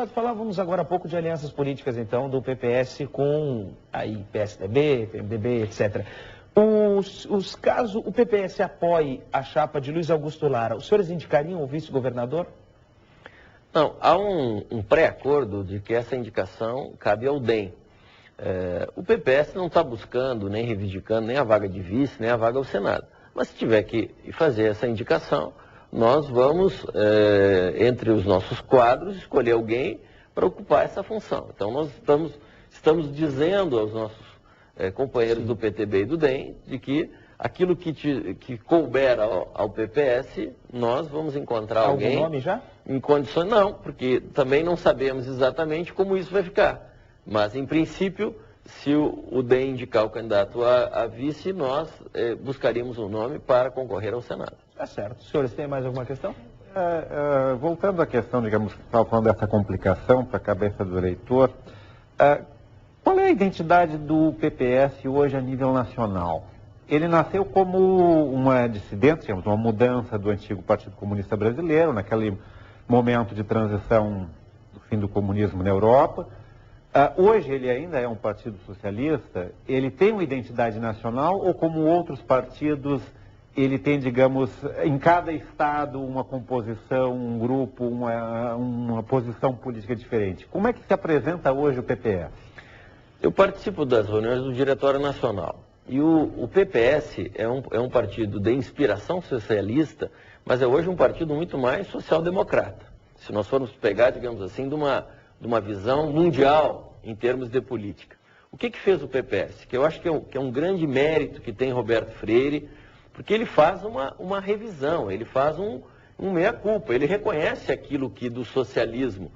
Deputado, falávamos agora há pouco de alianças políticas, então, do PPS com aí PSDB, PMDB, etc. Caso o PPS apoie a chapa de Luiz Augusto Lara, os senhores indicariam o vice-governador? Não, há um pré-acordo de que essa indicação cabe ao DEM. O PPS não está buscando, nem reivindicando, nem a vaga de vice, nem a vaga ao Senado. Mas se tiver que fazer essa indicação, nós vamos, entre os nossos quadros, escolher alguém para ocupar essa função. Então, nós estamos dizendo aos nossos companheiros do PTB e do DEM de que aquilo que couber ao PPS, nós vamos encontrar alguém... Algum nome já? Em condições, não, porque também não sabemos exatamente como isso vai ficar. Mas, em princípio, se o DEM indicar o candidato a vice, nós buscaríamos um nome para concorrer ao Senado. Tá certo. Os senhores têm mais alguma questão? Voltando à questão, digamos, que estava falando dessa complicação para a cabeça do eleitor, qual é a identidade do PPS hoje a nível nacional? Ele nasceu como uma dissidência, digamos, uma mudança do antigo Partido Comunista Brasileiro, naquele momento de transição do fim do comunismo na Europa. Hoje ele ainda é um partido socialista. Ele tem uma identidade nacional ou, como outros partidos, ele tem, digamos, em cada estado uma composição, um grupo, uma posição política diferente? Como é que se apresenta hoje o PPS? Eu participo das reuniões do Diretório Nacional. E o PPS é um partido de inspiração socialista, mas é hoje um partido muito mais social-democrata. Se nós formos pegar, digamos assim, de uma visão mundial em termos de política. O que fez o PPS? Que eu acho que é um grande mérito que tem Roberto Freire, porque ele faz uma revisão, ele faz um meia-culpa, ele reconhece aquilo que do socialismo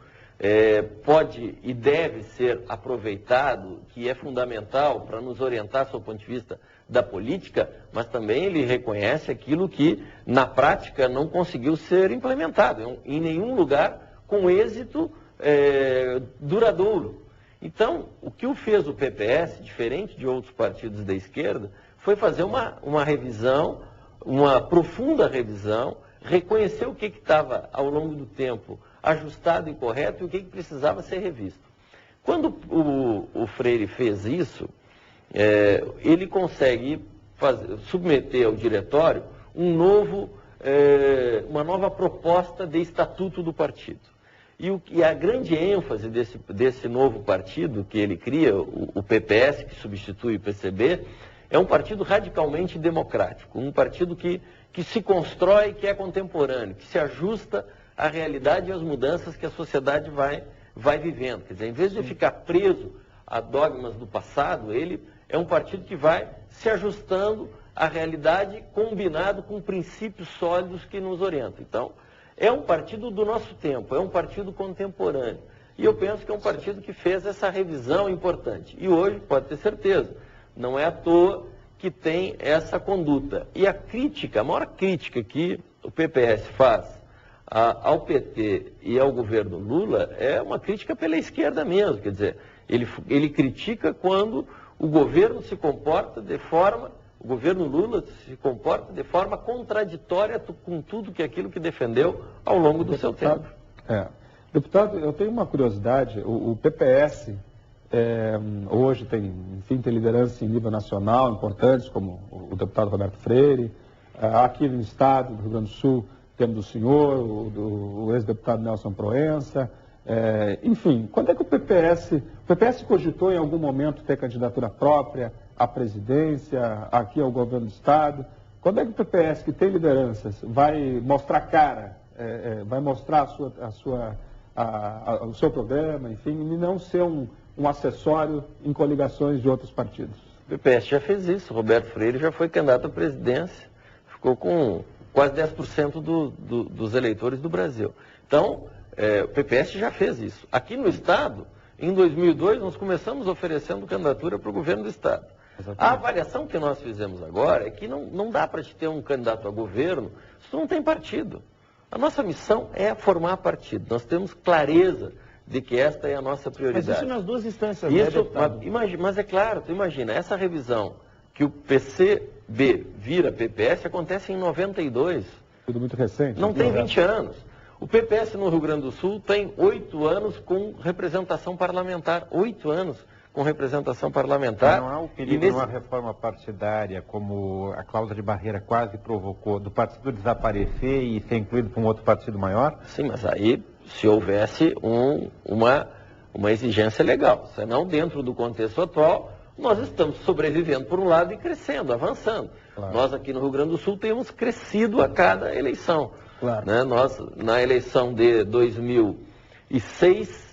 pode e deve ser aproveitado, que é fundamental para nos orientar sob o ponto de vista da política, mas também ele reconhece aquilo que, na prática, não conseguiu ser implementado, em nenhum lugar com êxito duradouro. Então, o que o fez o PPS, diferente de outros partidos da esquerda, foi fazer uma revisão, uma profunda revisão, reconhecer o que estava, ao longo do tempo, ajustado e correto e o que precisava ser revisto. Quando o Freire fez isso, ele consegue submeter ao diretório uma nova proposta de estatuto do partido. E a grande ênfase desse novo partido que ele cria, o PPS, que substitui o PCB, é um partido radicalmente democrático, um partido que se constrói, que é contemporâneo, que se ajusta à realidade e às mudanças que a sociedade vai vivendo. Quer dizer, em vez de ficar preso a dogmas do passado, ele é um partido que vai se ajustando à realidade, combinado com princípios sólidos que nos orientam. Então, é um partido do nosso tempo, é um partido contemporâneo. E eu penso que é um partido que fez essa revisão importante. E hoje, pode ter certeza, não é à toa que tem essa conduta. E a maior crítica que o PPS faz ao PT e ao governo Lula é uma crítica pela esquerda mesmo. Quer dizer, ele critica quando o governo se comporta o governo Lula se comporta de forma contraditória com tudo aquilo que defendeu ao longo do seu tempo. Deputado, eu tenho uma curiosidade. O PPS hoje tem lideranças em nível nacional importantes, como o deputado Roberto Freire. Aqui no estado do Rio Grande do Sul temos o senhor, o ex-deputado Nelson Proença. Enfim, quando é que o PPS cogitou em algum momento ter candidatura própria à presidência, aqui ao governo do estado? Quando é que o PPS, que tem lideranças, vai mostrar cara, vai mostrar o seu programa, enfim, e não ser um acessório em coligações de outros partidos? O PPS já fez isso. Roberto Freire já foi candidato à presidência, ficou com quase 10% dos eleitores do Brasil. Então, o PPS já fez isso. Aqui no estado, em 2002, nós começamos oferecendo candidatura para o governo do estado. Exatamente. A avaliação que nós fizemos agora é que não dá para te ter um candidato a governo se tu não tem partido. A nossa missão é formar partido. Nós temos clareza de que esta é a nossa prioridade. Mas isso nas duas instâncias, isso, mas é claro, tu imagina, essa revisão que o PCB vira PPS acontece em 92. Tudo muito recente. Não tem 20 anos. O PPS no Rio Grande do Sul tem 8 anos com representação parlamentar. 8 anos com representação parlamentar. Não há o perigo de uma reforma partidária, como a cláusula de barreira quase provocou, do partido desaparecer e ser incluído por um outro partido maior? Sim, mas aí se houvesse uma exigência legal. Senão, dentro do contexto atual, nós estamos sobrevivendo por um lado e crescendo, avançando. Claro. Nós aqui no Rio Grande do Sul temos crescido a cada eleição. Claro. Né? Nós, na eleição de 2006,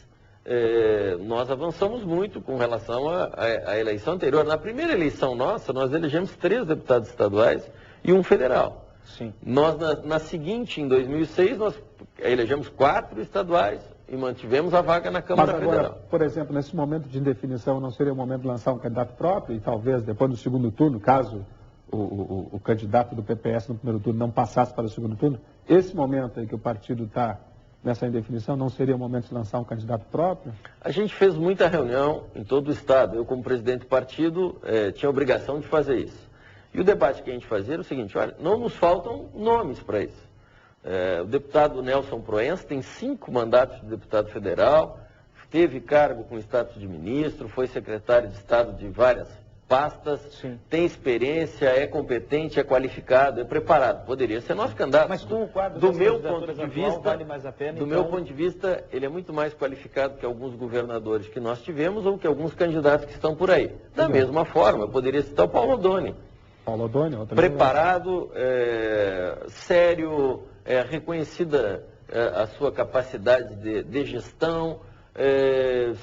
nós avançamos muito com relação à eleição anterior. Na primeira eleição nossa, nós elegemos 3 deputados estaduais e 1 federal. Sim. Nós, na seguinte, em 2006, nós elegemos 4 estaduais e mantivemos a vaga na Câmara Federal. Agora, por exemplo, nesse momento de indefinição, não seria o momento de lançar um candidato próprio e talvez depois do segundo turno, caso o candidato do PPS no primeiro turno não passasse para o segundo turno, esse momento em que o partido está nessa indefinição, não seria o momento de lançar um candidato próprio? A gente fez muita reunião em todo o Estado. Eu, como presidente do partido, tinha a obrigação de fazer isso. E o debate que a gente fazia era o seguinte: olha, não nos faltam nomes para isso. O deputado Nelson Proença tem 5 mandatos de deputado federal, teve cargo com status de ministro, foi secretário de Estado de várias pastas, sim, tem experiência, é competente, é qualificado, é preparado. Poderia ser nosso candidato. Mas com o quadro do meu ponto de vista, vale mais a pena, do meu ponto de vista, ele é muito mais qualificado que alguns governadores que nós tivemos ou que alguns candidatos que estão por aí. Da mesma forma, eu poderia citar o Paulo Odoni. Paulo Odoni, preparado, sério, reconhecida a sua capacidade de gestão,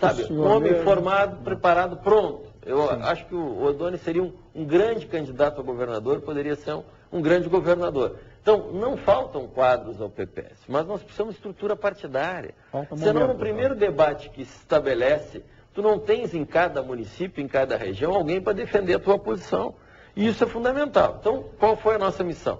sabe, um homem formado, preparado, pronto. Eu acho que o Odoni seria um grande candidato a governador, poderia ser um grande governador. Então, não faltam quadros ao PPS, mas nós precisamos de estrutura partidária. Senão, no primeiro debate que se estabelece, tu não tens em cada município, em cada região, alguém para defender a tua posição. E isso é fundamental. Então, qual foi a nossa missão?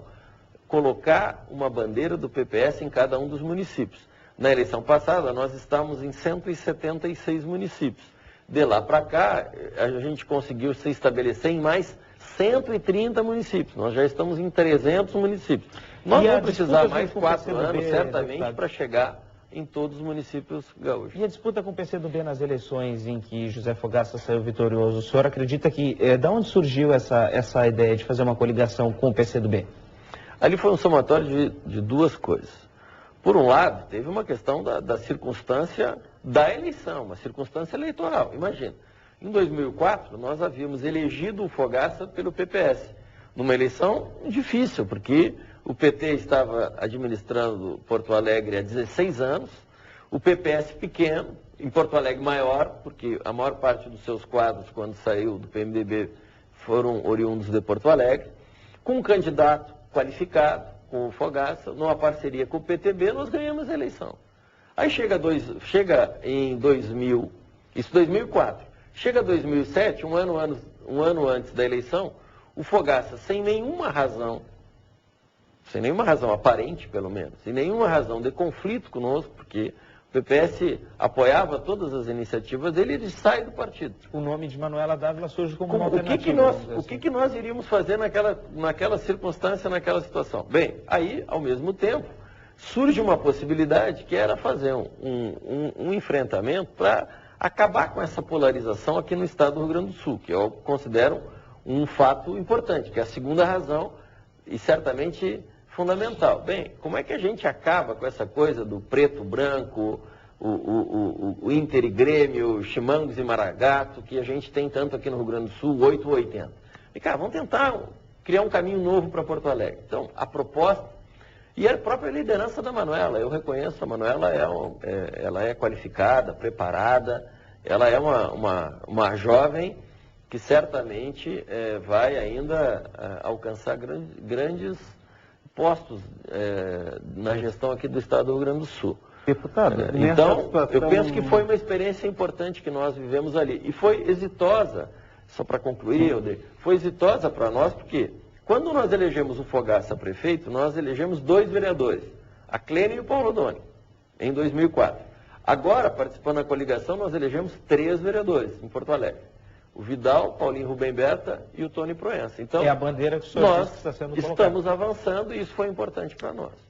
Colocar uma bandeira do PPS em cada um dos municípios. Na eleição passada, nós estávamos em 176 municípios. De lá para cá, a gente conseguiu se estabelecer em mais 130 municípios. Nós já estamos em 300 municípios. Nós vamos precisar mais 4 anos, certamente, para chegar em todos os municípios gaúchos. E a disputa com o PCdoB nas eleições em que José Fogaça saiu vitorioso, o senhor acredita que, da onde surgiu essa ideia de fazer uma coligação com o PCdoB? Ali foi um somatório de 2 coisas. Por um lado, teve uma questão da circunstância da eleição, uma circunstância eleitoral. Imagina, em 2004, nós havíamos elegido o Fogaça pelo PPS, numa eleição difícil, porque o PT estava administrando Porto Alegre há 16 anos, o PPS pequeno, em Porto Alegre maior, porque a maior parte dos seus quadros, quando saiu do PMDB, foram oriundos de Porto Alegre, com um candidato qualificado, com o Fogaça, numa parceria com o PTB, nós ganhamos a eleição. Aí chega em 2004, chega 2007, um ano antes da eleição, o Fogaça, sem nenhuma razão aparente, pelo menos, sem nenhuma razão de conflito conosco, porque o PPS apoiava todas as iniciativas dele, ele sai do partido. O nome de Manuela Dávila surge como uma alternativa. O que nós iríamos fazer naquela circunstância, naquela situação? Bem, aí, ao mesmo tempo, surge uma possibilidade que era fazer um enfrentamento para acabar com essa polarização aqui no estado do Rio Grande do Sul, que eu considero um fato importante, que é a segunda razão e certamente fundamental. Bem, como é que a gente acaba com essa coisa do preto, branco, o Inter e Grêmio, Chimangos e Maragato, que a gente tem tanto aqui no Rio Grande do Sul, 8 ou 80? E, cara, vamos tentar criar um caminho novo para Porto Alegre. Então, a proposta, e a própria liderança da Manuela, eu reconheço, a Manuela ela é qualificada, preparada, ela é uma jovem que certamente vai ainda alcançar grandes postos na gestão aqui do estado do Rio Grande do Sul. Deputado, então, eu penso que foi uma experiência importante que nós vivemos ali. E foi exitosa, só para concluir, Helder, foi exitosa para nós porque quando nós elegemos o Fogaça prefeito, nós elegemos 2 vereadores, a Clênia e o Paulo Odoni, em 2004. Agora, participando da coligação, nós elegemos 3 vereadores em Porto Alegre. O Vidal, Paulinho Rubem Berta e o Tony Proença. Então, é a bandeira que o senhor nós está sendo estamos avançando e isso foi importante para nós.